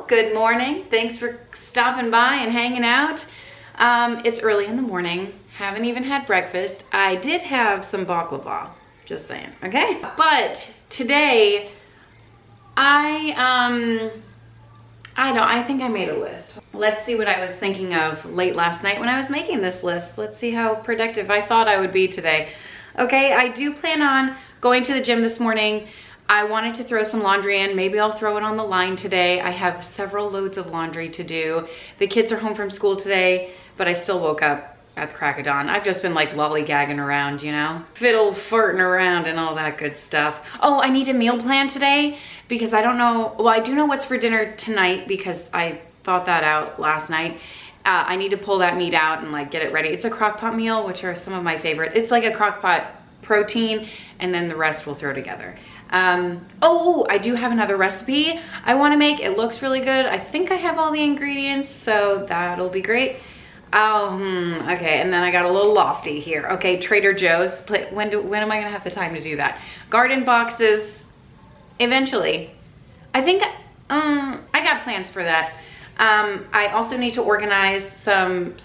good morning. Thanks for stopping by and hanging out. It's early in the morning. Haven't even had breakfast. I did have some baklava, just saying, okay? But today, I think I made a list. Let's see what I was thinking of late last night when I was making this list. Let's see how productive I thought I would be today. Okay, I do plan on going to the gym this morning. I wanted to throw some laundry in. Maybe I'll throw it on the line today. I have several loads of laundry to do. The kids are home from school today, but I still woke up at the crack of dawn. I've just been like lollygagging around, you know? Fiddle farting around and all that good stuff. Oh, I need a meal plan today because I don't know, well, I do know what's for dinner tonight because I thought that out last night. I need to pull that meat out and like get it ready. It's a crock pot meal, which are some of my favorite. It's like a crock pot protein and then the rest we'll throw together. I do have another recipe I want to make. It looks really good. I think I have all the ingredients, so that'll be great. Okay, and then I got a little lofty here. Okay, Trader Joe's. When am I gonna have the time to do that? Garden boxes, eventually. I think, I got plans for that. I also need to organize some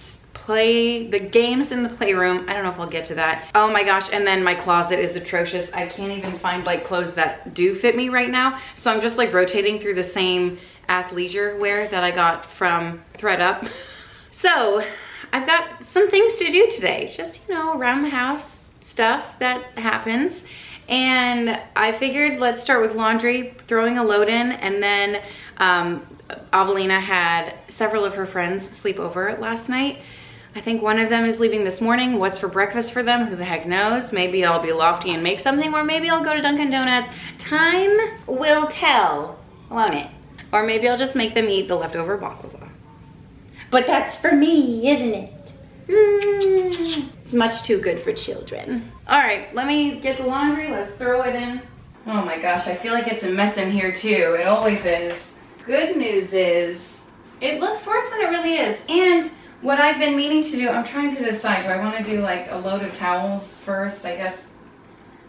the games in the playroom. I don't know if I'll get to that. Oh my gosh, and then my closet is atrocious. I can't even find like clothes that do fit me right now. So I'm just like rotating through the same athleisure wear that I got from ThredUp. So I've got some things to do today. Just, you know, around the house stuff that happens. And I figured let's start with laundry, throwing a load in, and then Avelina had several of her friends sleep over last night. I think one of them is leaving this morning. What's for breakfast for them? Who the heck knows? Maybe I'll be lofty and make something, or maybe I'll go to Dunkin' Donuts. Time will tell, won't it? Or maybe I'll just make them eat the leftover baklava. But that's for me, isn't it? It's much too good for children. All right, let me get the laundry. Let's throw it in. Oh my gosh, I feel like it's a mess in here too. It always is. Good news is, it looks worse than it really is. And what I've been meaning to do, I'm trying to decide, do I want to do like a load of towels first? I guess,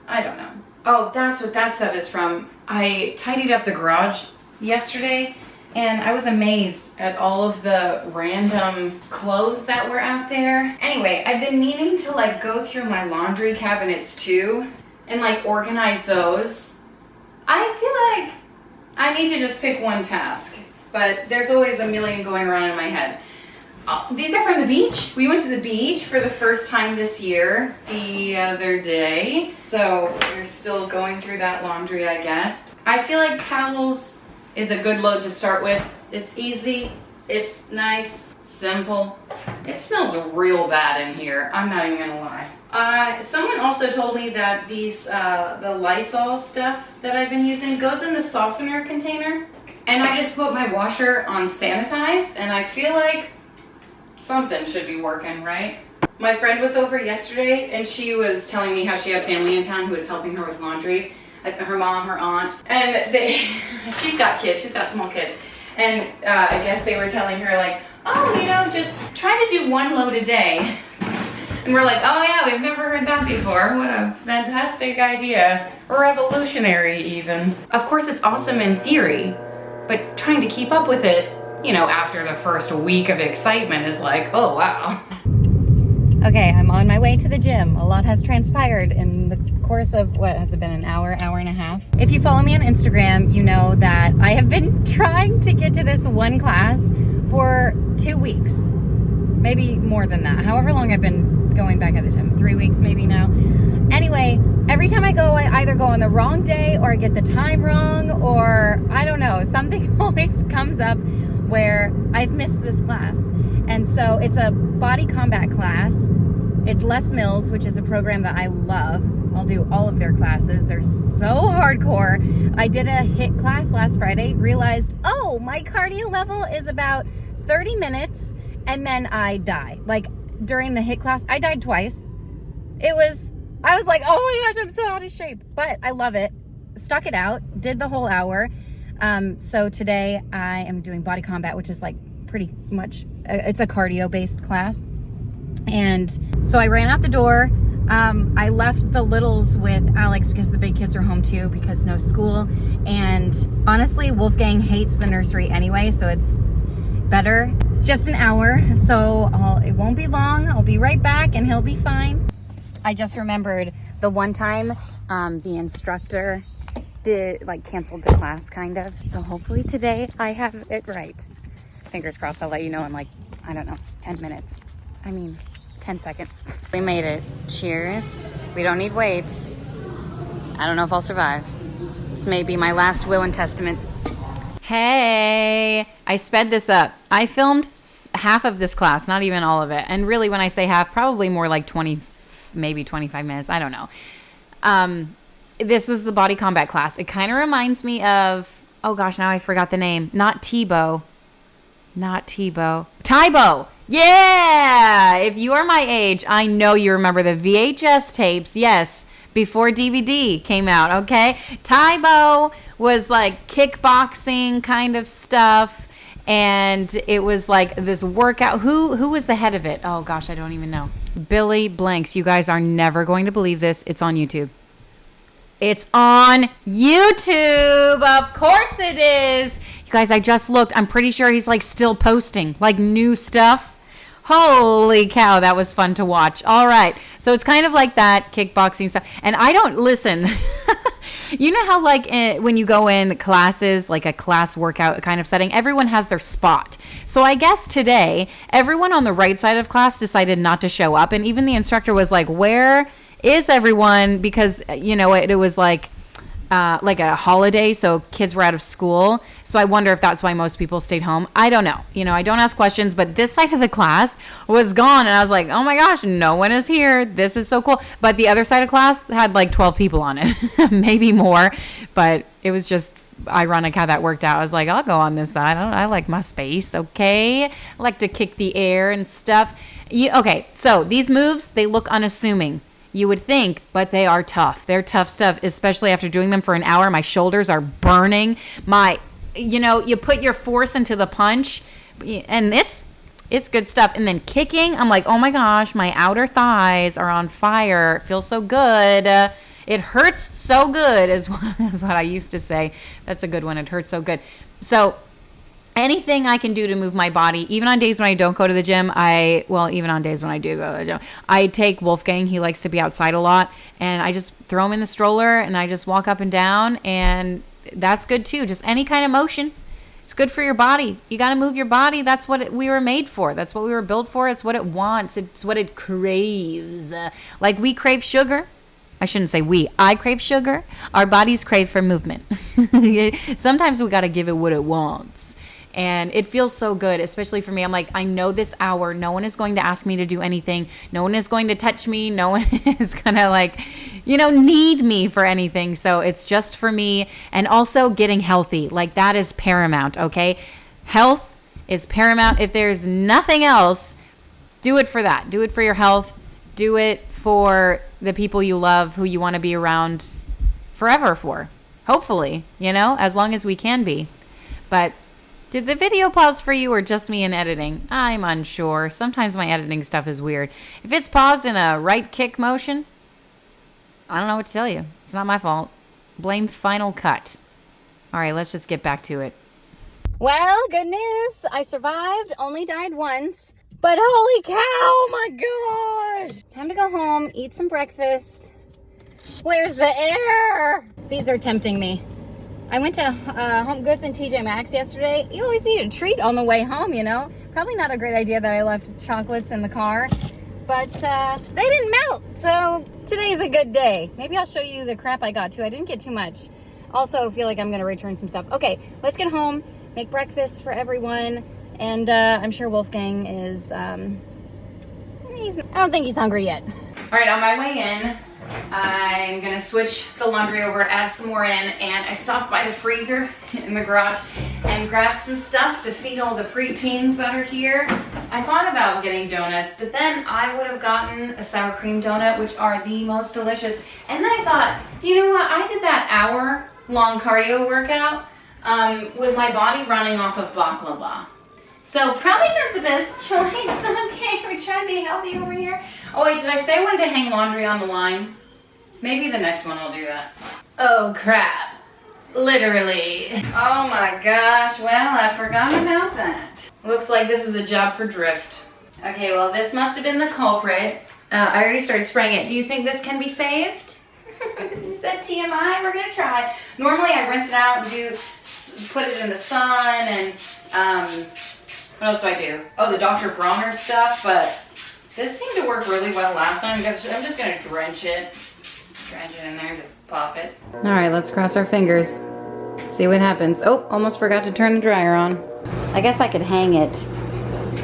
I don't know. Oh, that's what that stuff is from. I tidied up the garage yesterday and I was amazed at all of the random clothes that were out there. Anyway, I've been meaning to like go through my laundry cabinets too and like organize those. I feel like I need to just pick one task, but there's always a million going around in my head. These are from the beach. We went to the beach for the first time this year the other day. So we're still going through that laundry, I guess. I feel like towels is a good load to start with. It's easy, it's nice, simple. It smells real bad in here. I'm not even gonna lie. Someone also told me that these, the Lysol stuff that I've been using goes in the softener container. And I just put my washer on sanitize and I feel like something should be working, right? My friend was over yesterday and she was telling me how she had family in town who was helping her with laundry. Her mom, her aunt, and she's got kids, she's got small kids. And I guess they were telling her like, oh, you know, just try to do one load a day. And we're like, oh yeah, we've never heard that before. What a fantastic idea. Revolutionary even. Of course it's awesome in theory, but trying to keep up with it, you know, after the first week of excitement is like, oh wow. Okay, I'm on my way to the gym. A lot has transpired in the course of, what has it been, an hour, hour and a half? If you follow me on Instagram, you know that I have been trying to get to this one class for 2 weeks. Maybe more than that. However long I've been going back at the gym. 3 weeks maybe now. Anyway, every time I go, I either go on the wrong day or I get the time wrong, or I don't know, something always comes up where I've missed this class. And so it's a body combat class. It's Les Mills, which is a program that I love. I'll do all of their classes. They're so hardcore. I did a HIIT class last Friday, realized, oh, my cardio level is about 30 minutes, and then I die. Like, during the HIIT class, I died twice. I was like, oh my gosh, I'm so out of shape. But I love it. Stuck it out, did the whole hour. So today I am doing body combat, which is like pretty much, it's a cardio-based class. And so I ran out the door. I left the littles with Alex because the big kids are home too because no school. And honestly, Wolfgang hates the nursery anyway, so it's better. It's just an hour, so it won't be long. I'll be right back and he'll be fine. I just remembered the one time the instructor canceled the class kind of. So hopefully today I have it right. Fingers crossed. I'll let you know in like, I don't know, 10 minutes. I mean, 10 seconds. We made it. Cheers. We don't need weights. I don't know if I'll survive. This may be my last will and testament. Hey, I sped this up. I filmed half of this class, not even all of it. And really, when I say half, probably more like 20, maybe 25 minutes. I don't know. This was the body combat class. It kind of reminds me of, oh gosh, now I forgot the name. Not Tebow. Tybo. Yeah. If you are my age, I know you remember the VHS tapes. Yes. Before DVD came out. Okay. Tybo was like kickboxing kind of stuff. And it was like this workout. Who was the head of it? Oh gosh, I don't even know. Billy Blanks. You guys are never going to believe this. It's on YouTube. It's on YouTube. Of course it is. You guys, I just looked. I'm pretty sure he's like still posting like new stuff. Holy cow, that was fun to watch. All right. So it's kind of like that kickboxing stuff. And I don't listen. You know how like when you go in classes, like a class workout kind of setting, everyone has their spot. So I guess today, everyone on the right side of class decided not to show up. And even the instructor was like, where is everyone? Because, you know, it was like a holiday, so kids were out of school. So I wonder if that's why most people stayed home. I don't know. You know, I don't ask questions, but this side of the class was gone. And I was like, oh my gosh, no one is here. This is so cool. But the other side of class had like 12 people on it, maybe more. But it was just ironic how that worked out. I was like, I'll go on this side. I like my space. Okay. I like to kick the air and stuff. Okay. So these moves, they look unassuming. You would think, but they are tough. They're tough stuff, especially after doing them for an hour. My shoulders are burning. You put your force into the punch, and it's good stuff. And then kicking, I'm like, oh my gosh, my outer thighs are on fire. It feels so good. It hurts so good is what I used to say. That's a good one. It hurts so good. So anything I can do to move my body, even on days when I don't go to the gym, even on days when I do go to the gym, I take Wolfgang. He likes to be outside a lot, and I just throw him in the stroller, and I just walk up and down, and that's good too. Just any kind of motion. It's good for your body. You got to move your body. That's what we were made for. That's what we were built for. It's what it wants. It's what it craves. Like we crave sugar. I shouldn't say we. I crave sugar. Our bodies crave for movement. Sometimes we got to give it what it wants. And it feels so good, especially for me. I'm like, I know this hour, no one is going to ask me to do anything. No one is going to touch me. No one is going to need me for anything. So it's just for me. And also getting healthy. Like that is paramount, okay? Health is paramount. If there's nothing else, do it for that. Do it for your health. Do it for the people you love, who you want to be around forever for. Hopefully, as long as we can be. But did the video pause for you or just me in editing? I'm unsure. Sometimes my editing stuff is weird. If it's paused in a right kick motion, I don't know what to tell you. It's not my fault. Blame Final Cut. All right, let's just get back to it. Well, good news. I survived. Only died once. But holy cow, my gosh. Time to go home, eat some breakfast. Where's the air? These are tempting me. I went to Home Goods and TJ Maxx yesterday. You always need a treat on the way home, Probably not a great idea that I left chocolates in the car, but they didn't melt, so today's a good day. Maybe I'll show you the crap I got too. I didn't get too much. Also feel like I'm gonna return some stuff. Okay, let's get home, make breakfast for everyone, and I'm sure Wolfgang is, I don't think he's hungry yet. All right, on my way in, I'm gonna switch the laundry over, add some more in, and I stopped by the freezer in the garage and grabbed some stuff to feed all the preteens that are here. I thought about getting donuts, but then I would have gotten a sour cream donut, which are the most delicious. And then I thought, you know what? I did that hour-long cardio workout with my body running off of baklava. So probably not the best choice. Okay, we're trying to be healthy over here. Oh wait, did I say I wanted to hang laundry on the line? Maybe the next one I'll do that. Oh crap. Literally. Oh my gosh, well I forgot about that. Looks like this is a job for Drift. Okay, well this must have been the culprit. I already started spraying it. Do you think this can be saved? Is that TMI? We're gonna try. Normally I rinse it out and put it in the sun and what else do I do? Oh, the Dr. Bronner stuff, but this seemed to work really well last time. I'm just gonna drench it. Drench it in there, just pop it. All right, let's cross our fingers. See what happens. Oh, almost forgot to turn the dryer on. I guess I could hang it.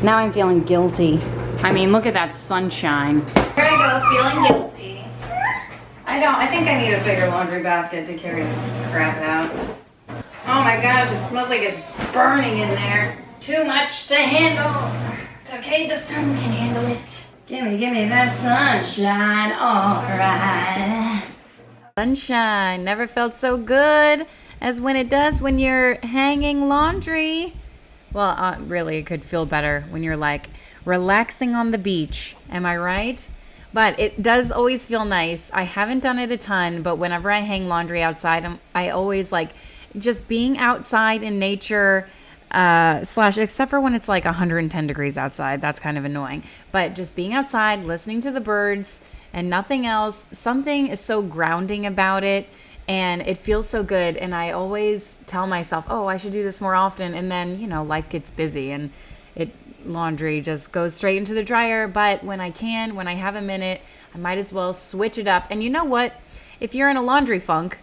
Now I'm feeling guilty. I mean, look at that sunshine. Here I go, feeling guilty. I think I need a bigger laundry basket to carry this crap out. Oh my gosh, it smells like it's burning in there. Too much to handle. It's okay, the sun can handle it. Gimme that sunshine, all right. Sunshine never felt so good as when it does when you're hanging laundry. Well, really, it could feel better when you're like relaxing on the beach. Am I right? But it does always feel nice. I haven't done it a ton, but whenever I hang laundry outside, I always like just being outside in nature, except for when it's like 110 degrees outside. That's kind of annoying. But just being outside, listening to the birds and nothing else, something is so grounding about it. And it feels so good. And I always tell myself, oh, I should do this more often. And then, life gets busy and laundry just goes straight into the dryer. But when I have a minute, I might as well switch it up. And you know what? If you're in a laundry funk,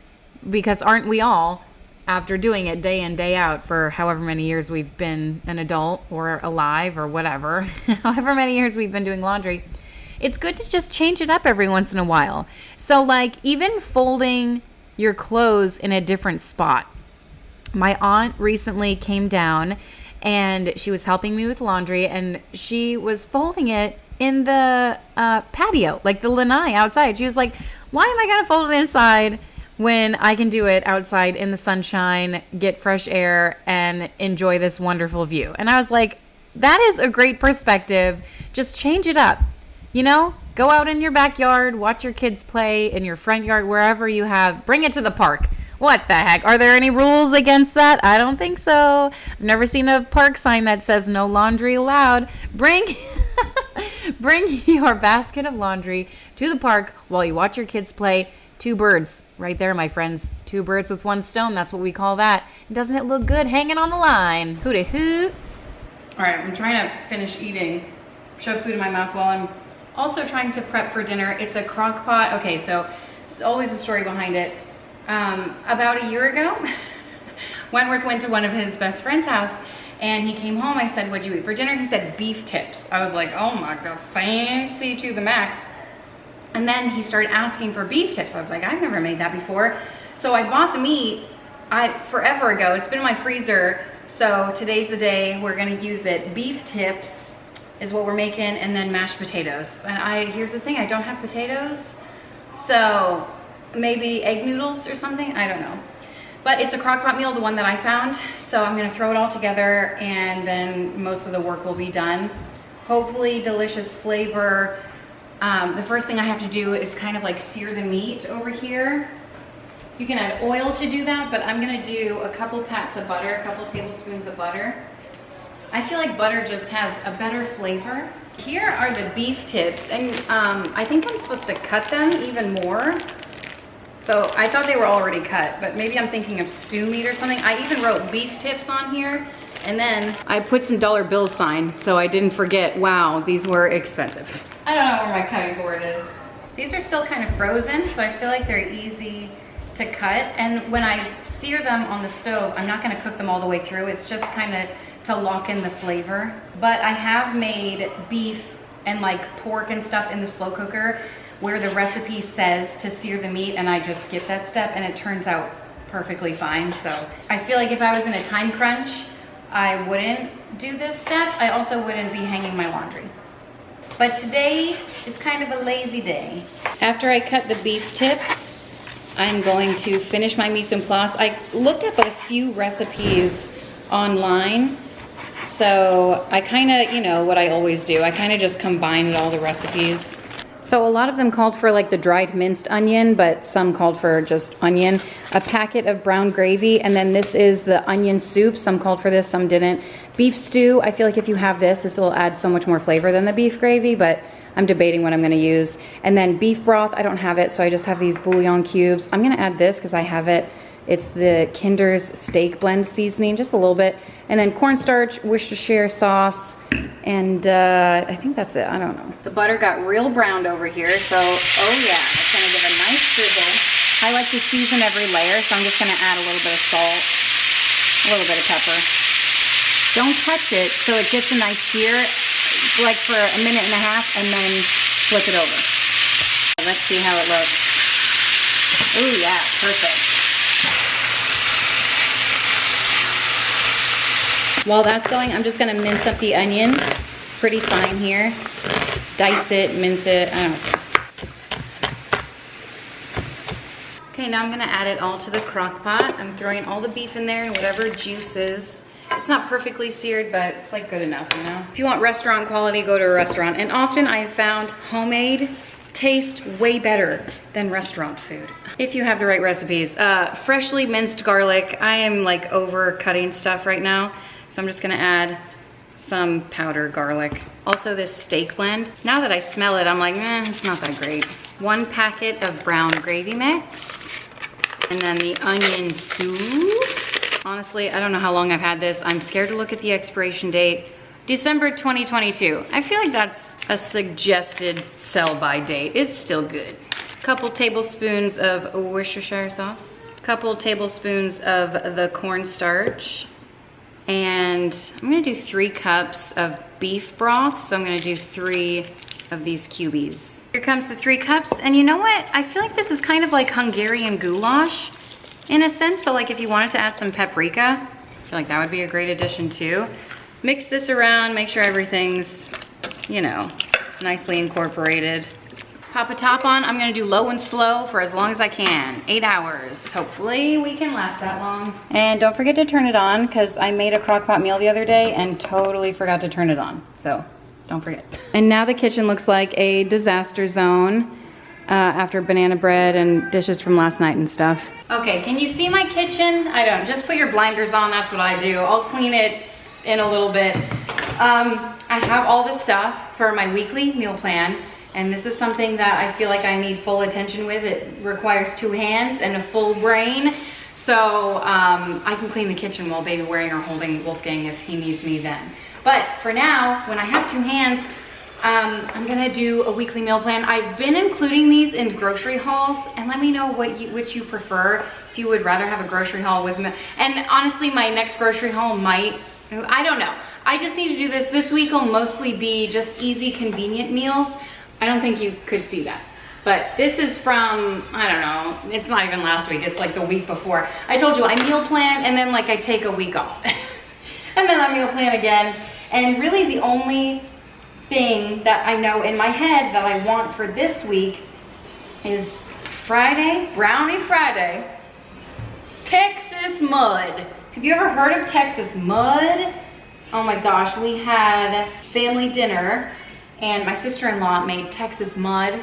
because aren't we all, after doing it day in, day out for however many years we've been an adult or alive or whatever, however many years we've been doing laundry, it's good to just change it up every once in a while. So like even folding your clothes in a different spot. My aunt recently came down and she was helping me with laundry and she was folding it in the patio, like the lanai outside. She was like, why am I going to fold it inside when I can do it outside in the sunshine, get fresh air, and enjoy this wonderful view? And I was like, that is a great perspective. Just change it up. Go out in your backyard, watch your kids play in your front yard, wherever you have. Bring it to the park. What the heck? Are there any rules against that? I don't think so. I've never seen a park sign that says no laundry allowed. Bring your basket of laundry to the park while you watch your kids play. 2 birds right there, my friends. 2 birds with 1 stone. That's what we call that. Doesn't it look good hanging on the line? Hooty hoot. All right, I'm trying to finish eating. Shove food in my mouth while I'm also trying to prep for dinner. It's a crock pot. Okay, so there's always a story behind it. About a year ago, Wentworth went to one of his best friend's house and he came home. I said, what'd you eat for dinner? He said beef tips. I was like, oh my God, fancy to the max. And then he started asking for beef tips. I was like, I've never made that before. So I bought the meat forever ago. It's been in my freezer. So today's the day we're gonna use it. Beef tips is what we're making, and then mashed potatoes. And here's the thing, I don't have potatoes. So maybe egg noodles or something, I don't know. But it's a crock pot meal, the one that I found. So I'm gonna throw it all together and then most of the work will be done. Hopefully delicious flavor. The first thing I have to do is kind of like sear the meat over here. You can add oil to do that, but I'm gonna do a couple pats of butter, a couple tablespoons of butter. I feel like butter just has a better flavor. Here are the beef tips, and I think I'm supposed to cut them even more. So I thought they were already cut, but maybe I'm thinking of stew meat or something. I even wrote beef tips on here, and then I put some dollar bill sign so I didn't forget, wow, these were expensive. I don't know where my cutting board is. These are still kind of frozen, so I feel like they're easy to cut. And when I sear them on the stove, I'm not gonna cook them all the way through. It's just kind of to lock in the flavor. But I have made beef and like pork and stuff in the slow cooker where the recipe says to sear the meat, and I just skip that step and it turns out perfectly fine. So I feel like if I was in a time crunch, I wouldn't do this step. I also wouldn't be hanging my laundry. But today is kind of a lazy day. After I cut the beef tips, I'm going to finish my mise en place. I looked up a few recipes online So I kind of, you know, what I always do, I kind of just combined all the recipes. So a lot of them called for like the dried minced onion, but some called for just onion. A packet of brown gravy, and then this is the onion soup. Some called for this, some didn't. Beef stew, I feel like if you have this, this will add so much more flavor than the beef gravy, but I'm debating what I'm gonna use. And then beef broth, I don't have it, so I just have these bouillon cubes. I'm gonna add this because I have it. It's the Kinder's steak blend seasoning, just a little bit. And then cornstarch, Worcestershire sauce, and I think that's it, I don't know. The butter got real browned over here, so oh yeah, it's gonna give a nice sizzle. I like to season every layer, so I'm just gonna add a little bit of salt, a little bit of pepper. Don't touch it so it gets a nice sear, like for a minute and a half, and then flip it over. Let's see how it looks. Oh yeah, perfect. While that's going, I'm just gonna mince up the onion pretty fine here. Dice it, mince it, I don't know. Okay, now I'm gonna add it all to the crock pot. I'm throwing all the beef in there and whatever juices. It's not perfectly seared, but it's like good enough, you know? If you want restaurant quality, go to a restaurant. And often I have found homemade taste way better than restaurant food. If you have the right recipes. Freshly minced garlic. I am like over cutting stuff right now. So I'm just gonna add some powdered garlic. Also this steak blend. Now that I smell it, I'm like, it's not that great. 1 packet of brown gravy mix. And then the onion soup. Honestly, I don't know how long I've had this. I'm scared to look at the expiration date. December 2022. I feel like that's a suggested sell-by date. It's still good. Couple tablespoons of Worcestershire sauce. Couple tablespoons of the cornstarch. And I'm gonna do 3 cups of beef broth. So I'm gonna do 3 of these cubies. Here comes the 3 cups. And you know what? I feel like this is kind of like Hungarian goulash in a sense. So like if you wanted to add some paprika, I feel like that would be a great addition too. Mix this around, make sure everything's, you know, nicely incorporated. Pop a top on. I'm gonna do low and slow for as long as I can. 8 hours. Hopefully we can last that long. And don't forget to turn it on because I made a crock-pot meal the other day and totally forgot to turn it on. So don't forget. And now the kitchen looks like a disaster zone after banana bread and dishes from last night and stuff. Okay, can you see my kitchen? I don't. Just put your blinders on. That's what I do. I'll clean it in a little bit. I have all the stuff for my weekly meal plan. And this is something that I feel like I need full attention with. It requires 2 hands and a full brain. So I can clean the kitchen while baby wearing or holding Wolfgang if he needs me then. But for now, when I have 2 hands, I'm gonna do a weekly meal plan. I've been including these in grocery hauls, and let me know which you prefer. If you would rather have a grocery haul with me. And honestly, my next grocery haul might, I don't know. I just need to do this. This week will mostly be just easy, convenient meals. I don't think you could see that. But this is from, I don't know, it's not even last week, it's like the week before. I told you I meal plan and then like I take a week off. And then I meal plan again. And really the only thing that I know in my head that I want for this week is Friday, Brownie Friday, Texas mud. Have you ever heard of Texas mud? Oh my gosh, we had family dinner and my sister-in-law made Texas mud,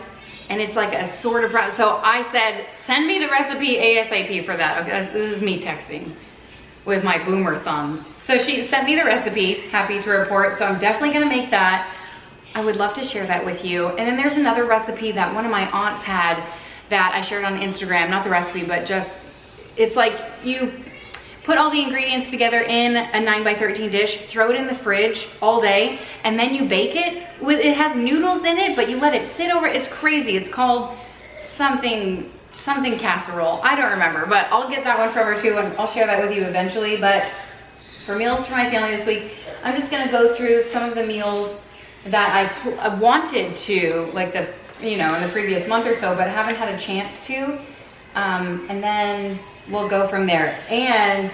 and it's like a sort of brown. So I said, send me the recipe ASAP for that. Okay, this is me texting with my boomer thumbs. So she sent me the recipe, happy to report. So I'm definitely gonna make that. I would love to share that with you. And then there's another recipe that one of my aunts had that I shared on Instagram, not the recipe, but just, it's like you put all the ingredients together in a 9x13 dish, throw it in the fridge all day, and then you bake it. It has noodles in it, but you let it sit over. It's crazy. It's called something casserole. I don't remember, but I'll get that one from her too, and I'll share that with you eventually. But for meals for my family this week, I'm just gonna go through some of the meals that I wanted to, like the, you know, in the previous month or so, but haven't had a chance to. And then we'll go from there. And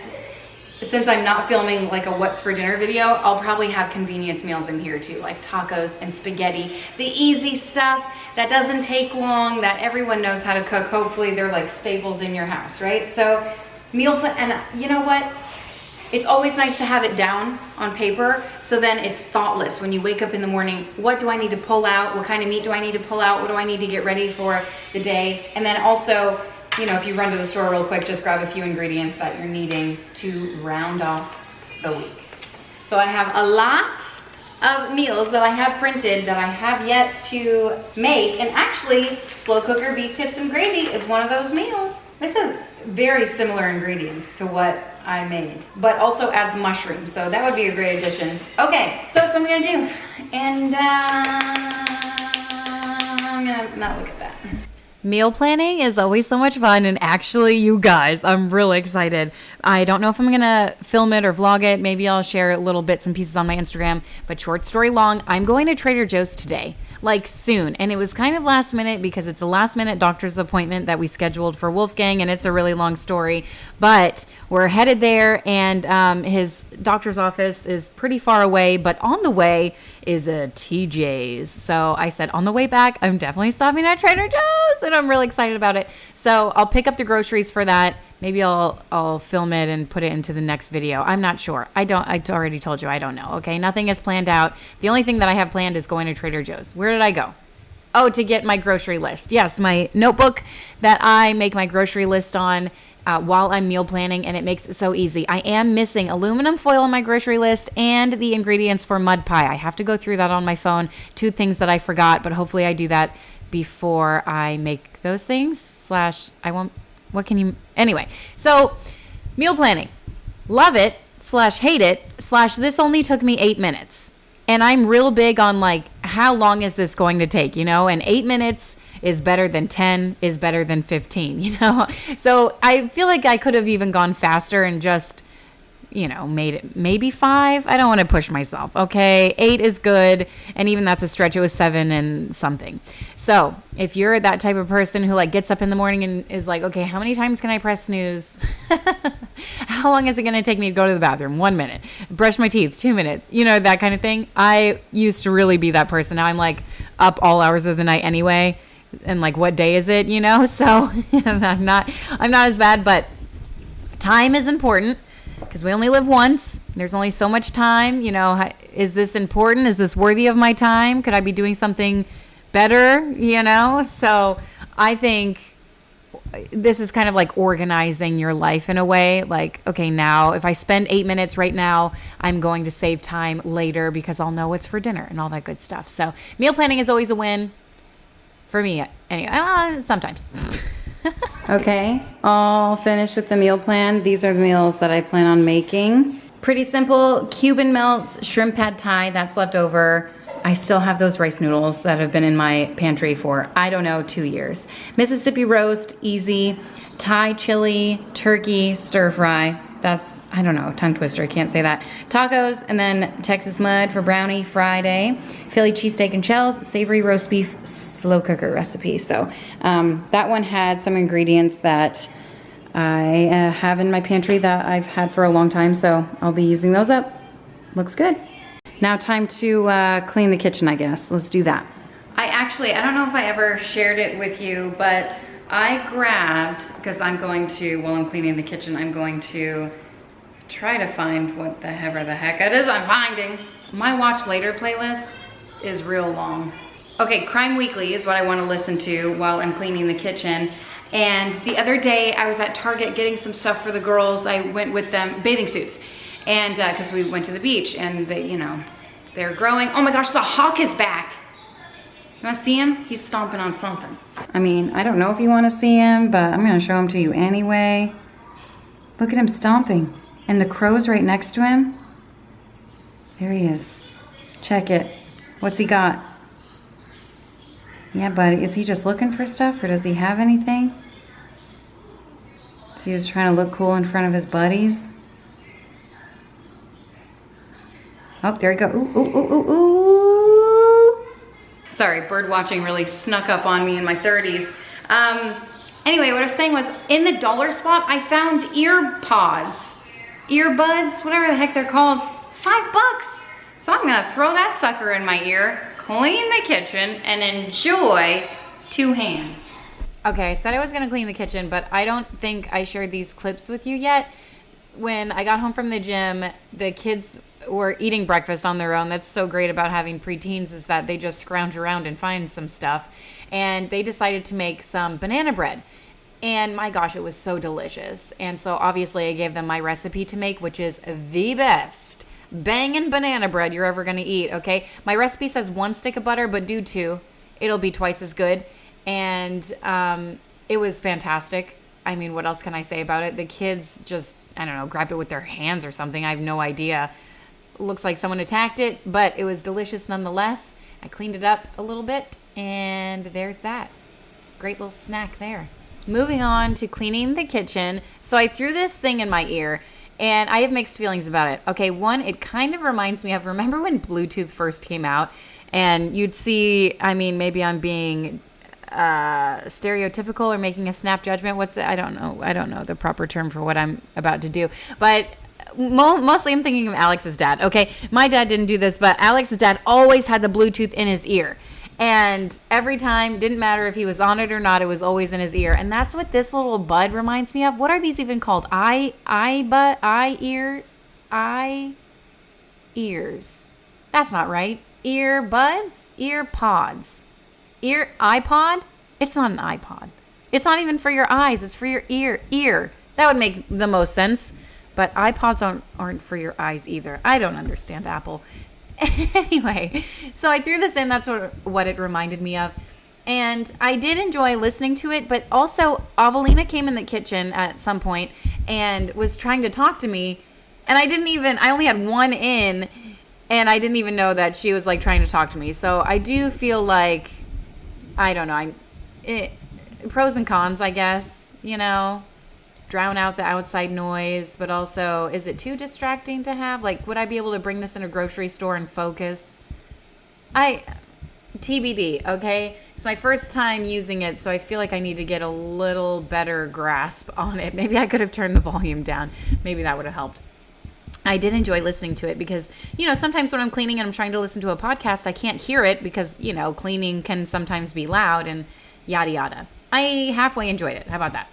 since I'm not filming like a what's for dinner video, I'll probably have convenience meals in here too, like tacos and spaghetti. The easy stuff that doesn't take long, that everyone knows how to cook. Hopefully they're like staples in your house, right? So meal plan, and you know what? it's always nice to have it down on paper, so then it's thoughtless when you wake up in the morning. What do I need to pull out? What kind of meat do I need to pull out? What do I need to get ready for the day? And then also, you know, if you run to the store real quick, just grab a few ingredients that you're needing to round off the week. So I have a lot of meals that I have printed that I have yet to make, and actually slow cooker beef tips and gravy is one of those meals. This has very similar ingredients to what I made, but also adds mushrooms, so that would be a great addition. Okay, so that's what I'm gonna do, and I'm gonna not look at that. Meal planning is always so much fun, and actually, you guys, I'm really excited. I don't know if I'm gonna film it or vlog it. Maybe I'll share little bits and pieces on my Instagram, but short story long, I'm going to Trader Joe's today, like soon. And it was kind of last minute because it's a last minute doctor's appointment that we scheduled for Wolfgang, and it's a really long story, but we're headed there, and his doctor's office is pretty far away, but on the way is a TJ's. So I said on the way back, I'm definitely stopping at Trader Joe's, and I'm really excited about it. So I'll pick up the groceries for that. Maybe I'll film it and put it into the next video. I'm not sure. I already told you I don't know. Okay, nothing is planned out. The only thing that I have planned is going to Trader Joe's. Where did I go? Oh, to get my grocery list. Yes, my notebook that I make my grocery list on while I'm meal planning, and it makes it so easy. I am missing aluminum foil on my grocery list and the ingredients for mud pie. I have to go through that on my phone. 2 things that I forgot, but hopefully I do that before I make those things. I won't. What can you? Anyway, so meal planning. Love it / hate it / this only took me 8 minutes. And I'm real big on like, how long is this going to take, you know? And 8 minutes is better than 10, is better than 15, you know? So I feel like I could have even gone faster and just, you know, made it maybe 5. I don't want to push myself, okay? 8 is good, and even that's a stretch. It was 7 and something. So if you're that type of person who like gets up in the morning and is like, okay, how many times can I press snooze? How long is it going to take me to go to the bathroom? 1 minute. Brush my teeth, 2 minutes. You know, that kind of thing. I used to really be that person. Now I'm like up all hours of the night anyway. And like, what day is it? You know, so I'm not as bad, but time is important because we only live once. There's only so much time. You know, is this important? Is this worthy of my time? Could I be doing something better? You know, so I think this is kind of like organizing your life in a way. Like, okay, now if I spend 8 minutes right now, I'm going to save time later because I'll know what's for dinner and all that good stuff. So meal planning is always a win for me. Anyway, sometimes. Okay, all finished with the meal plan. These are the meals that I plan on making. Pretty simple. Cuban melts, shrimp pad thai, that's left over. I still have those rice noodles that have been in my pantry for, I don't know, 2 years. Mississippi roast, easy. Thai chili, turkey, stir fry. That's, I don't know, tongue twister, I can't say that. Tacos, and then Texas mud for brownie Friday. Philly cheesesteak and shells, savory roast beef, slow cooker recipe. So that one had some ingredients that I have in my pantry that I've had for a long time, so I'll be using those up. Looks good. Now time to clean the kitchen, I guess. Let's do that. I don't know if I ever shared it with you, but I grabbed, because I'm going to, while I'm cleaning the kitchen, I'm going to try to find what the heck it is I'm finding. My Watch Later playlist is real long. Okay, Crime Weekly is what I want to listen to while I'm cleaning the kitchen. And the other day I was at Target getting some stuff for the girls. I went with them, bathing suits. And because we went to the beach and they, you know, they're growing. Oh my gosh, the hawk is back. You wanna see him? He's stomping on something. I mean, I don't know if you wanna see him, but I'm gonna show him to you anyway. Look at him stomping. And the crow's right next to him. There he is. Check it. What's he got? Yeah, buddy, is he just looking for stuff or does he have anything? So he's trying to look cool in front of his buddies. Oh, there you go. Ooh, ooh, ooh, ooh, ooh. Sorry, bird watching really snuck up on me in my 30s. Anyway, what I was saying was, in the dollar spot, I found earbuds, whatever the heck they're called, $5. So I'm gonna throw that sucker in my ear, clean the kitchen, and enjoy 2 hands. Okay, I said I was gonna clean the kitchen, but I don't think I shared these clips with you yet. when I got home from the gym, the kids were eating breakfast on their own. That's so great about having preteens, is that they just scrounge around and find some stuff. And they decided to make some banana bread. And my gosh, it was so delicious. And so obviously I gave them my recipe to make, which is the best banging banana bread you're ever going to eat, okay? My recipe says 1 stick of butter, but do 2. It'll be twice as good. And it was fantastic. I mean, what else can I say about it? The kids just, I don't know, grabbed it with their hands or something. I have no idea. Looks like someone attacked it, but it was delicious nonetheless. I cleaned it up a little bit, and there's that. Great little snack there. Moving on to cleaning the kitchen. So I threw this thing in my ear, and I have mixed feelings about it. Okay, one, it kind of reminds me of, remember when Bluetooth first came out? And you'd see, I mean, maybe I'm being stereotypical or making a snap judgment. What's it? I don't know the proper term for what I'm about to do. But mostly I'm thinking of Alex's dad. Okay, my dad didn't do this, but Alex's dad always had the Bluetooth in his ear. And every time, didn't matter if he was on it or not, it was always in his ear. And that's what this little bud reminds me of. What are these even called? Ears. That's not right. Earbuds? Earpods. iPod? It's not an iPod. It's not even for your eyes. It's for your ear. That would make the most sense. But iPods aren't for your eyes either. I don't understand Apple. Anyway, so I threw this in. That's what it reminded me of. And I did enjoy listening to it. But also, Avelina came in the kitchen at some point and was trying to talk to me. And I only had one in. And I didn't even know that she was like trying to talk to me. So I do feel like, I don't know, pros and cons, I guess, you know, drown out the outside noise, but also, is it too distracting to have? Like, would I be able to bring this in a grocery store and focus? TBD, okay? It's my first time using it, so I feel like I need to get a little better grasp on it. Maybe I could have turned the volume down. Maybe that would have helped. I did enjoy listening to it because, you know, sometimes when I'm cleaning and I'm trying to listen to a podcast, I can't hear it because, you know, cleaning can sometimes be loud and yada yada. I halfway enjoyed it. How about that?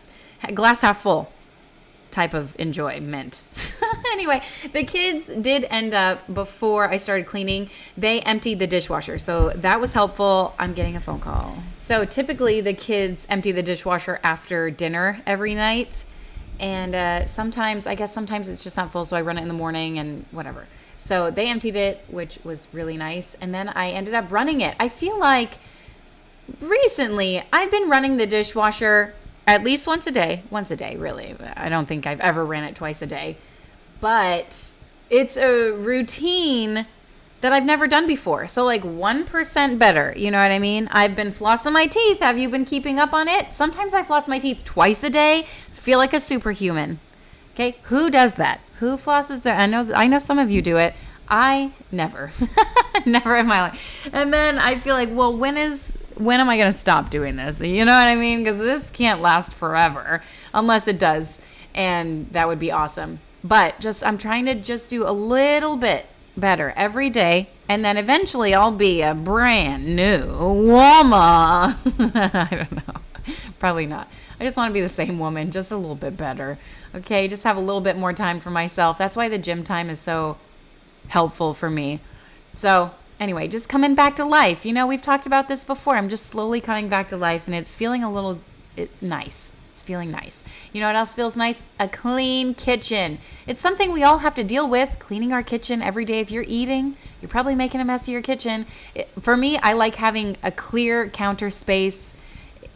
Glass half full type of enjoyment. Anyway, the kids did end up, before I started cleaning, they emptied the dishwasher. So that was helpful. I'm getting a phone call. So typically the kids empty the dishwasher after dinner every night. And sometimes it's just not full, so I run it in the morning and whatever. So they emptied it, which was really nice. And then I ended up running it. I feel like recently I've been running the dishwasher at least once a day, really. I don't think I've ever ran it twice a day. But it's a routine that I've never done before. So like 1% better, you know what I mean? I've been flossing my teeth. Have you been keeping up on it? Sometimes I floss my teeth twice a day. Feel like a superhuman. Okay, who does that? Who flosses their? I know some of you do it. I never, never in my life. And then I feel like, well, when am I gonna stop doing this? You know what I mean? Because this can't last forever, unless it does, and that would be awesome. But I'm trying to just do a little bit better every day, and then eventually I'll be a brand new woman. I don't know. Probably not. I just want to be the same woman, just a little bit better. Okay, just have a little bit more time for myself. That's why the gym time is so helpful for me. So anyway, just coming back to life. You know, we've talked about this before. I'm just slowly coming back to life, and it's feeling nice. It's feeling nice. You know what else feels nice? A clean kitchen. It's something we all have to deal with, cleaning our kitchen every day. If you're eating, you're probably making a mess of your kitchen. For me, I like having a clear counter space.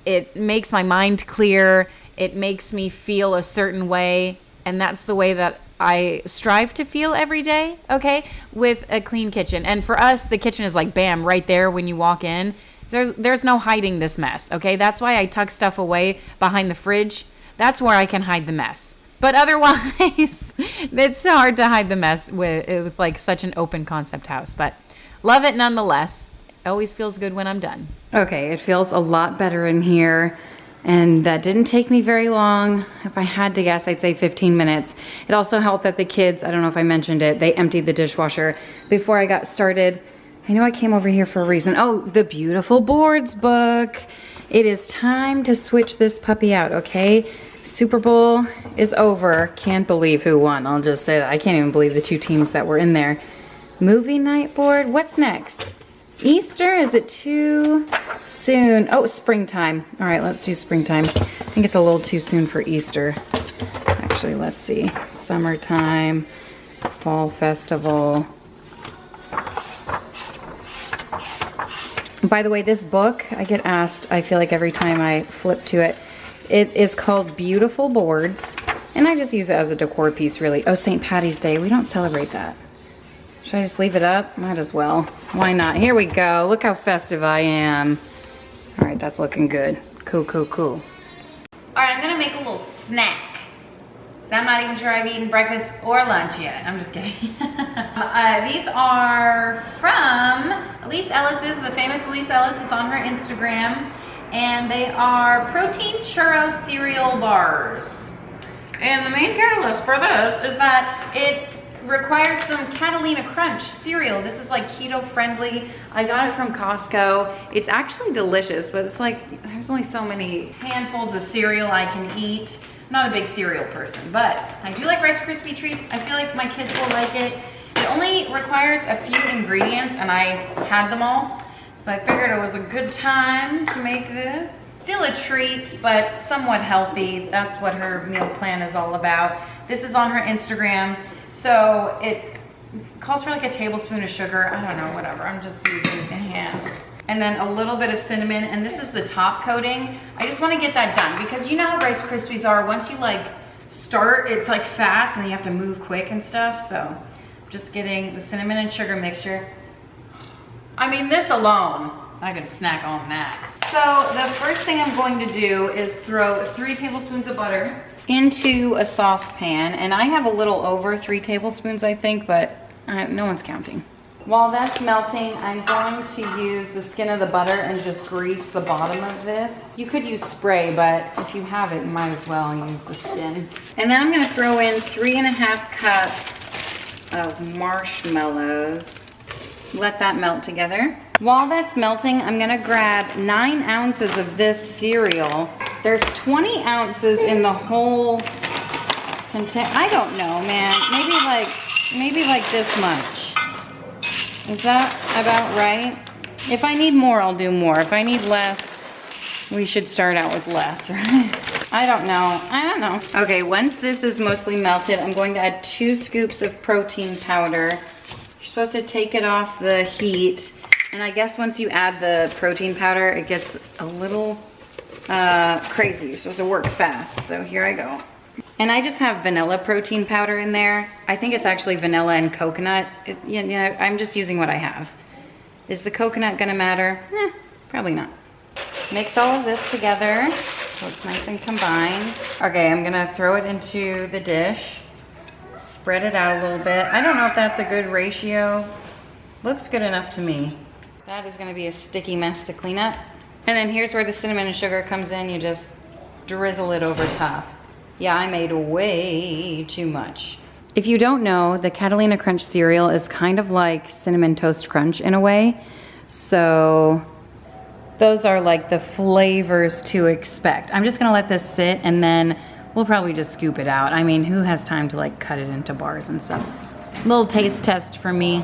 It makes my mind clear. It makes me feel a certain way. And that's the way that I strive to feel every day, okay, with a clean kitchen. And for us, the kitchen is like, bam, right there when you walk in. There's no hiding this mess, okay? That's why I tuck stuff away behind the fridge. That's where I can hide the mess. But otherwise, it's hard to hide the mess with like such an open concept house. But love it nonetheless. Always feels good when I'm done. Okay, it feels a lot better in here. And that didn't take me very long. If I had to guess, I'd say 15 minutes. It also helped that the kids, I don't know if I mentioned it, they emptied the dishwasher before I got started. I know I came over here for a reason. Oh, the beautiful boards book. It is time to switch this puppy out, okay? Super Bowl is over. Can't believe who won. I'll just say that. I can't even believe the two teams that were in there. Movie night board. What's next? Easter? Is it too soon? Oh, springtime. All right, let's do springtime. I think it's a little too soon for Easter. Actually, let's see. Summertime, fall festival. By the way, this book, I get asked, I feel like every time I flip to it, it is called Beautiful Boards, and I just use it as a decor piece, really. Oh, St. Patty's Day. We don't celebrate that. Should I just leave it up? Might as well. Why not? Here we go. Look how festive I am. All right, that's looking good. Cool, cool, cool. All right, I'm gonna make a little snack. I'm not even sure I've eaten breakfast or lunch yet. I'm just kidding. These are from Elise Ellis's, the famous Elise Ellis. It's on her Instagram. And they are protein churro cereal bars. And the main catalyst for this is that it requires some Catalina Crunch cereal. This is like keto friendly. I got it from Costco. It's actually delicious, but it's like, there's only so many handfuls of cereal I can eat. I'm not a big cereal person, but I do like Rice Krispie treats. I feel like my kids will like it. It only requires a few ingredients, and I had them all. So I figured it was a good time to make this. Still a treat, but somewhat healthy. That's what her meal plan is all about. This is on her Instagram. So it calls for like a tablespoon of sugar. I don't know, whatever. I'm just using a hand. And then a little bit of cinnamon, and this is the top coating. I just want to get that done because you know how Rice Krispies are. Once you like start, it's like fast and then you have to move quick and stuff. So just getting the cinnamon and sugar mixture. I mean, this alone, I could snack on that. So the first thing I'm going to do is throw 3 tablespoons of butter into a saucepan, and I have a little over 3 tablespoons, I think, but no one's counting. While that's melting, I'm going to use the skin of the butter and just grease the bottom of this. You could use spray, but if you have it, you might as well use the skin. And then I'm gonna throw in 3½ cups of marshmallows. Let that melt together. While that's melting, I'm gonna grab 9 ounces of this cereal. There's 20 ounces in the whole container. I don't know, man. Maybe like this much. Is that about right? If I need more, I'll do more. If I need less, we should start out with less, right? I don't know. Okay, once this is mostly melted, I'm going to add 2 scoops of protein powder. You're supposed to take it off the heat. And I guess once you add the protein powder, it gets a little crazy. You're supposed to work fast. So here I go. And I just have vanilla protein powder in there. I think it's actually vanilla and coconut. I'm just using what I have. Is the coconut gonna matter? Probably not. Mix all of this together so it's nice and combined. Okay, I'm gonna throw it into the dish. Spread it out a little bit. I don't know if that's a good ratio. Looks good enough to me. That is gonna be a sticky mess to clean up. And then here's where the cinnamon and sugar comes in. You just drizzle it over top. Yeah, I made way too much. If you don't know, the Catalina Crunch cereal is kind of like Cinnamon Toast Crunch in a way. So those are like the flavors to expect. I'm just gonna let this sit and then we'll probably just scoop it out. I mean, who has time to like cut it into bars and stuff? Little taste test for me.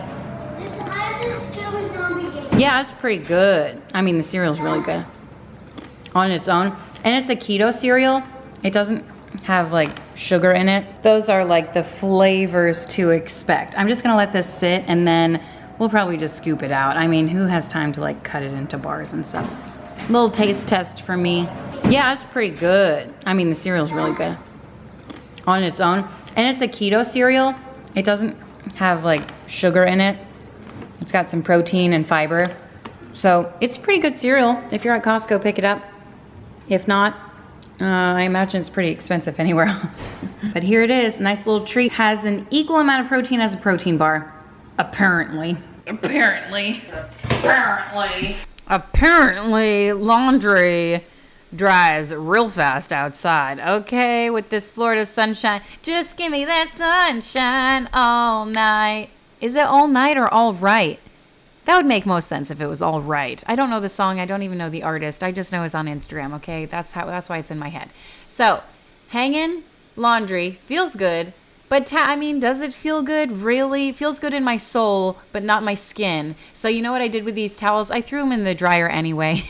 Yeah, it's pretty good. I mean, the cereal's really good on its own. And it's a keto cereal. It doesn't have like sugar in it. Those are like the flavors to expect. I'm just gonna let this sit and then we'll probably just scoop it out. I mean, who has time to like cut it into bars and stuff? Little taste test for me. Yeah, it's pretty good. I mean, the cereal's really good on its own. And it's a keto cereal. It doesn't have like sugar in it. It's got some protein and fiber. So it's a pretty good cereal. If you're at Costco, pick it up. If not, I imagine it's pretty expensive anywhere else. But here it is, nice little treat. Has an equal amount of protein as a protein bar. Apparently. Apparently, laundry dries real fast outside. Okay, with this Florida sunshine. Just give me that sunshine all night. Is it all night or all right? That would make most sense if it was all right. I don't know the song. I don't even know the artist. I just know it's on Instagram, okay? That's why it's in my head. So hanging laundry feels good, but I mean, does it feel good? Really? It feels good in my soul, but not my skin. So you know what I did with these towels? I threw them in the dryer anyway,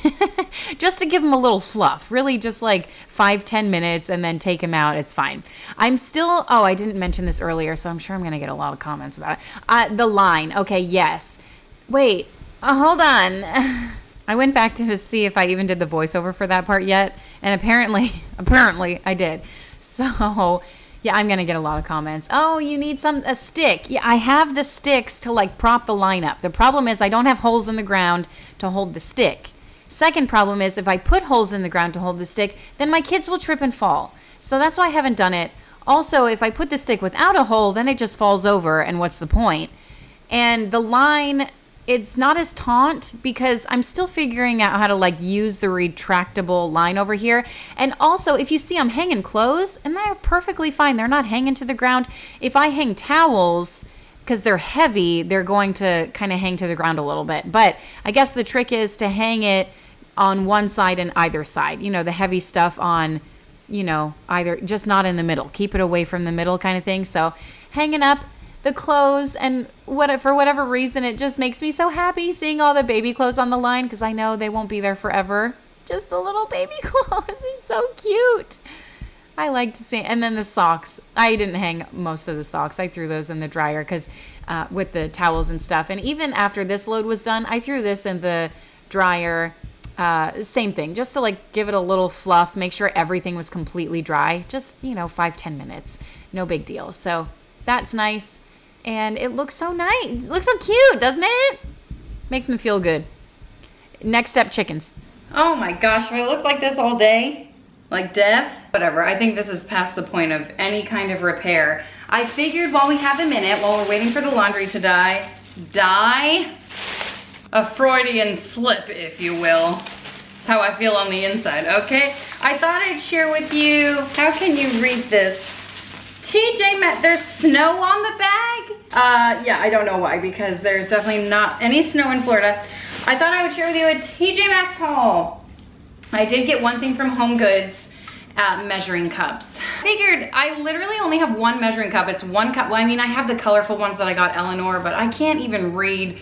just to give them a little fluff. Really just like 5-10 minutes and then take them out. It's fine. I'm still, oh, I didn't mention this earlier, so I'm sure I'm going to get a lot of comments about it. The line. Okay, yes. Wait, hold on. I went back to see if I even did the voiceover for that part yet. And apparently I did. So yeah, I'm going to get a lot of comments. Oh, you need a stick. Yeah, I have the sticks to like prop the line up. The problem is I don't have holes in the ground to hold the stick. Second problem is if I put holes in the ground to hold the stick, then my kids will trip and fall. So that's why I haven't done it. Also, if I put the stick without a hole, then it just falls over, and what's the point? And the line, it's not as taut because I'm still figuring out how to like use the retractable line over here. And also, if you see I'm hanging clothes, and they're perfectly fine. They're not hanging to the ground. If I hang towels, because they're heavy, they're going to kind of hang to the ground a little bit. But I guess the trick is to hang it on one side and either side. You know, the heavy stuff on, you know, either, just not in the middle. Keep it away from the middle kind of thing. So hanging up the clothes, and for whatever reason, it just makes me so happy seeing all the baby clothes on the line, because I know they won't be there forever. Just the little baby clothes. It's so cute. I like to see. And then the socks. I didn't hang most of the socks. I threw those in the dryer because with the towels and stuff. And even after this load was done, I threw this in the dryer. Same thing, just to like give it a little fluff, make sure everything was completely dry. Just, 5-10 minutes. No big deal. So that's nice. And it looks so nice. It looks so cute, doesn't it? Makes me feel good. Next step, chickens. Oh my gosh, if I look like this all day, like death, whatever. I think this is past the point of any kind of repair. I figured while we have a minute, while we're waiting for the laundry to die, a Freudian slip, if you will. That's how I feel on the inside, okay? I thought I'd share with you, how can you read this? TJ Maxx, there's snow on the bag? Yeah, I don't know why, because there's definitely not any snow in Florida. I thought I would share with you a TJ Maxx haul. I did get one thing from Home Goods, measuring cups. I figured I literally only have one measuring cup. It's one cup. Well, I mean, I have the colorful ones that I got Eleanor, but I can't even read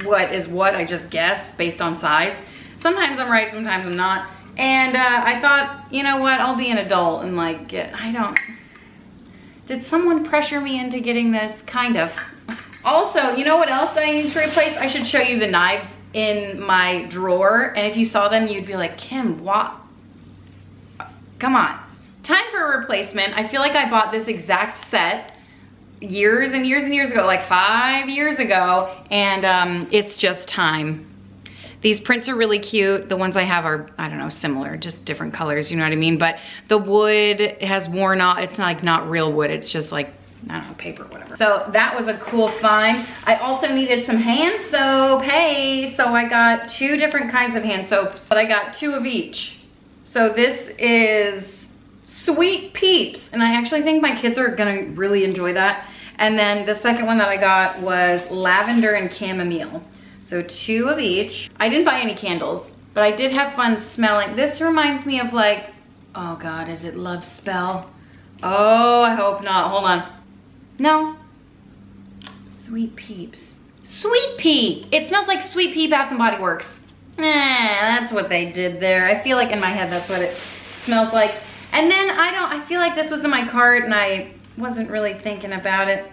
what is what. I just guess based on size. Sometimes I'm right, sometimes I'm not. And I thought, you know what, I'll be an adult and like did someone pressure me into getting this? Kind of. Also, you know what else I need to replace? I should show you the knives in my drawer. And if you saw them, you'd be like, Kim, what? Come on. Time for a replacement. I feel like I bought this exact set years and years and years ago, like 5 years ago. And it's just time. These prints are really cute. The ones I have are, I don't know, similar, just different colors, you know what I mean? But the wood has worn off. It's not real wood. It's just like, I don't know, paper, whatever. So that was a cool find. I also needed some hand soap. Hey, so I got 2 different kinds of hand soaps, but I got 2 of each. So this is Sweet Peeps, and I actually think my kids are gonna really enjoy that. And then the second one that I got was Lavender and Chamomile. So 2 of each. I didn't buy any candles, but I did have fun smelling. This reminds me of like, oh God, is it Love Spell? Oh, I hope not. Hold on. No. Sweet Peeps. Sweet Pea. It smells like Sweet Pea Bath and Body Works. That's what they did there. I feel like in my head that's what it smells like. And then I feel like this was in my cart and I wasn't really thinking about it.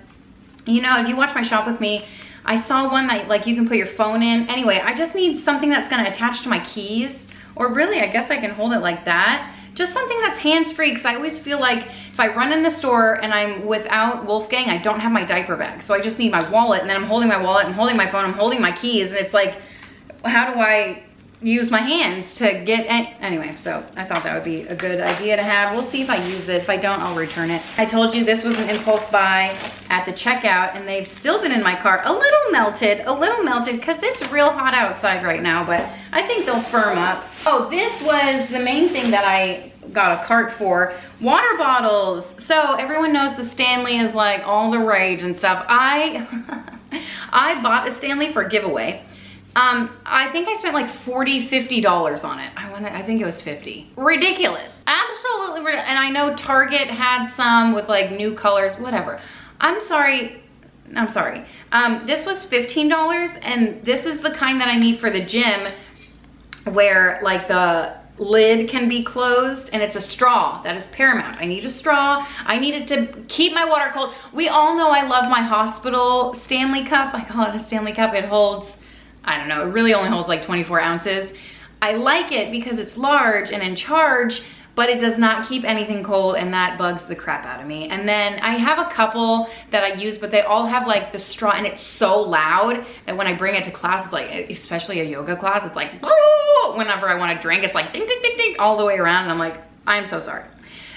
You know, if you watch my shop with me, I saw one that like you can put your phone in. Anyway, I just need something that's gonna attach to my keys, or really, I guess I can hold it like that. Just something that's hands-free, because I always feel like if I run in the store and I'm without Wolfgang, I don't have my diaper bag. So I just need my wallet, and then I'm holding my wallet, I'm holding my phone, I'm holding my keys, and it's like, how do I use my hands to get, anyway, so I thought that would be a good idea to have. We'll see if I use it. If I don't, I'll return it. I told you this was an impulse buy at the checkout, and they've still been in my cart. A little melted, because it's real hot outside right now, but I think they'll firm up. Oh, this was the main thing that I got a cart for. Water bottles. So everyone knows the Stanley is like all the rage and stuff. I bought a Stanley for a giveaway. I think I spent like $40, $50 on it. I think it was 50. Ridiculous. Absolutely absolutely, and I know Target had some with like new colors, whatever. I'm sorry. This was $15, and this is the kind that I need for the gym where like the lid can be closed, and it's a straw. That is paramount. I need a straw. I need it to keep my water cold. We all know I love my hospital Stanley cup. I call it a Stanley cup. It holds, I don't know, it really only holds like 24 ounces. I like it because it's large and in charge, but it does not keep anything cold, and that bugs the crap out of me. And then I have a couple that I use, but they all have like the straw, and it's so loud that when I bring it to class, it's like, especially a yoga class, it's like, whenever I want to drink, it's like ding, ding, ding, ding, all the way around. And I'm like, I'm so sorry.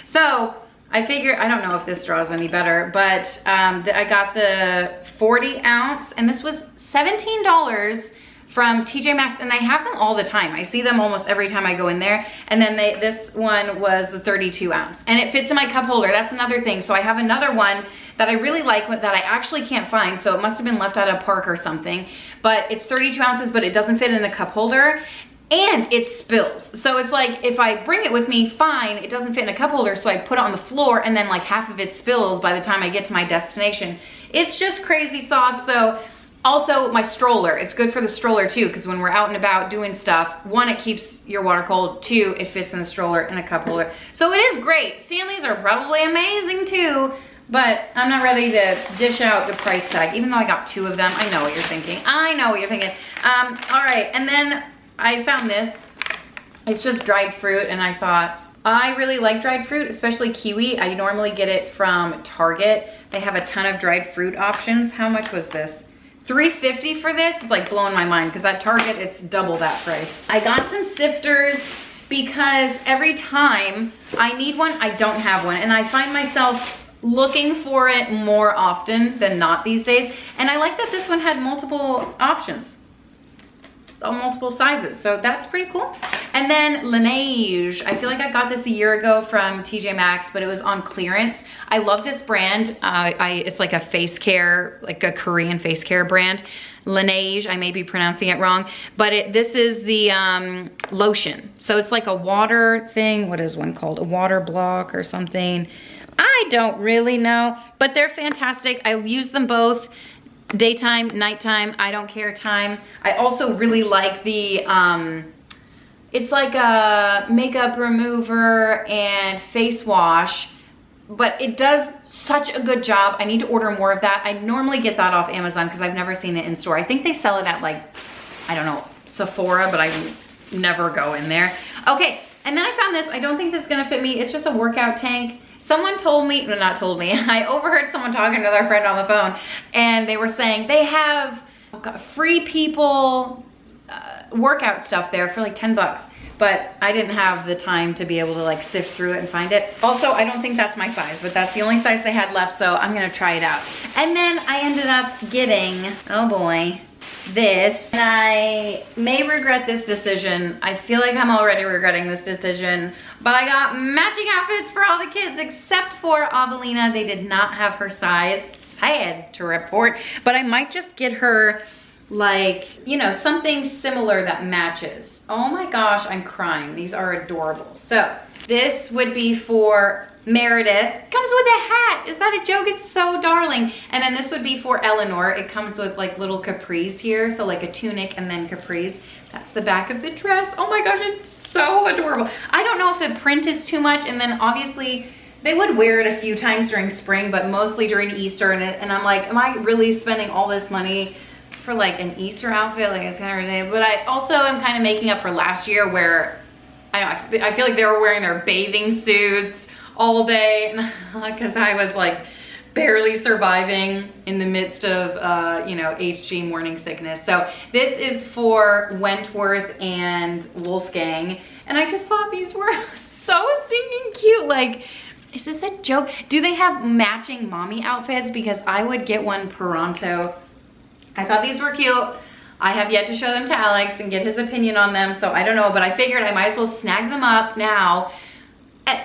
So I figure, I don't know if this straw is any better, but I got the 40 ounce, and this was $17 from TJ Maxx, and I have them all the time. I see them almost every time I go in there. And then this one was the 32 ounce, and it fits in my cup holder. That's another thing. So I have another one that I really like that I actually can't find. So it must have been left at a park or something, but it's 32 ounces, but it doesn't fit in a cup holder, and it spills. So it's like, if I bring it with me, fine, it doesn't fit in a cup holder. So I put it on the floor, and then like half of it spills by the time I get to my destination. It's just crazy sauce. So also my stroller, it's good for the stroller too, because when we're out and about doing stuff, one, it keeps your water cold, two, it fits in the stroller and a cup holder. So it is great. Stanleys are probably amazing too, but I'm not ready to dish out the price tag, even though I got two of them. I know what you're thinking. I know what you're thinking. All right, and then I found this. It's just dried fruit, and I thought, I really like dried fruit, especially kiwi. I normally get it from Target. They have a ton of dried fruit options. How much was this? $3.50 for this is like blowing my mind, because at Target it's double that price. I got some sifters because every time I need one, I don't have one, and I find myself looking for it more often than not these days. And I like that this one had multiple options, multiple sizes, so that's pretty cool. And then Laneige, I feel like I got this a year ago from TJ Maxx, but it was on clearance. I love this brand. It's like a face care, like a Korean face care brand. Laneige, I may be pronouncing it wrong, but this is the lotion. So it's like a water thing. What is one called? A water block or something. I don't really know, but they're fantastic. I use them both. Daytime, nighttime, I don't care time. I also really like the, it's like a makeup remover and face wash, but it does such a good job. I need to order more of that. I normally get that off Amazon because I've never seen it in store. I think they sell it at like, I don't know, Sephora, but I never go in there. Okay, and then I found this. I don't think this is gonna fit me. It's just a workout tank. Someone told me, no, not told me, I overheard someone talking to their friend on the phone, and they were saying they have free people workout stuff there for like 10 bucks. But I didn't have the time to be able to like sift through it and find it. Also, I don't think that's my size, but that's the only size they had left, so I'm gonna try it out. And then I ended up getting, oh boy, this. And I may regret this decision. I feel like I'm already regretting this decision, but I got matching outfits for all the kids except for Avelina. They did not have her size. Sad to report, but I might just get her like, you know, something similar that matches. Oh my gosh, I'm crying. These are adorable. So this would be for Meredith. Comes with a hat. Is that a joke? It's so darling. And then this would be for Eleanor. It comes with like little capris here. So like a tunic and then capris. That's the back of the dress. Oh my gosh, it's so adorable. I don't know if the print is too much. And then obviously they would wear it a few times during spring, but mostly during Easter. And I'm like, am I really spending all this money for like an Easter outfit? Like, it's kind of ridiculous. But I also am kind of making up for last year where I feel like they were wearing their bathing suits all day, because I was like barely surviving in the midst of you know, HG morning sickness. So this is for Wentworth and Wolfgang, and I just thought these were so stinking cute. Like, is this a joke? Do they have matching mommy outfits? Because I would get one pronto. I thought these were cute. I have yet to show them to Alex and get his opinion on them, so I don't know, but I figured I might as well snag them up now,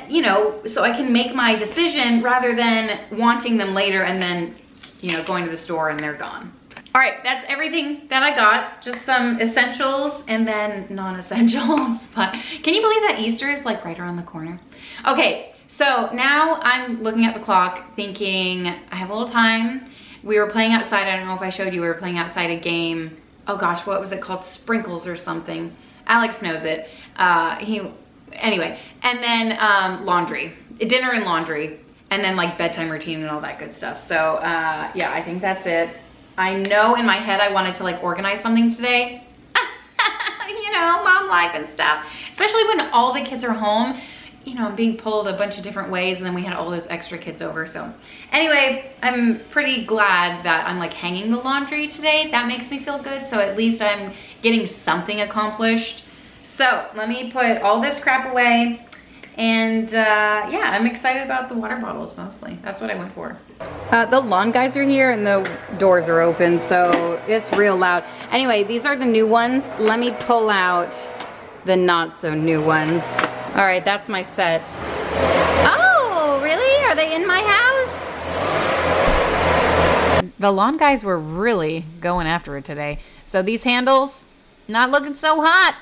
you know, so I can make my decision rather than wanting them later and then, you know, going to the store and they're gone. All right, that's everything that I got. Just some essentials and then non-essentials. But can you believe that Easter is like right around the corner? Okay, so now I'm looking at the clock thinking I have a little time. We were playing outside. I don't know if I showed you, we were playing outside a game. Oh gosh, what was it called? Sprinkles or something. Alex knows it. Anyway, and then laundry, dinner and laundry, and then like bedtime routine and all that good stuff. So yeah, I think that's it. I know in my head I wanted to like organize something today. You know, mom life and stuff. Especially when all the kids are home. You know, I'm being pulled a bunch of different ways, and then we had all those extra kids over. So anyway, I'm pretty glad that I'm like hanging the laundry today. That makes me feel good. So at least I'm getting something accomplished. So let me put all this crap away. And yeah, I'm excited about the water bottles mostly. That's what I went for. The lawn guys are here and the doors are open, so it's real loud. Anyway, these are the new ones. Let me pull out the not so new ones. All right, that's my set. Oh, really? Are they in my house? The lawn guys were really going after it today. So these handles, not looking so hot.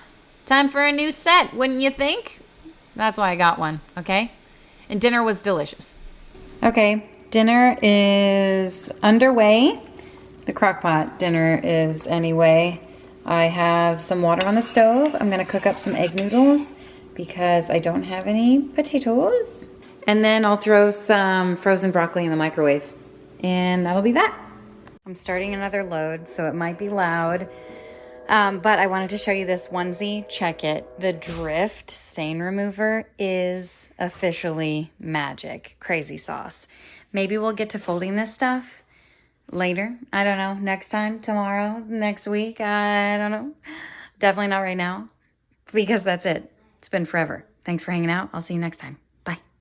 Time for a new set, wouldn't you think? That's why I got one, okay? And dinner was delicious. Okay, dinner is underway. The crock pot dinner is anyway. I have some water on the stove. I'm gonna cook up some egg noodles because I don't have any potatoes. And then I'll throw some frozen broccoli in the microwave. And that'll be that. I'm starting another load, so it might be loud. But I wanted to show you this onesie. Check it. The Drift stain remover is officially magic. Crazy sauce. Maybe we'll get to folding this stuff later. I don't know. Next time, tomorrow, next week. I don't know. Definitely not right now because that's it. It's been forever. Thanks for hanging out. I'll see you next time.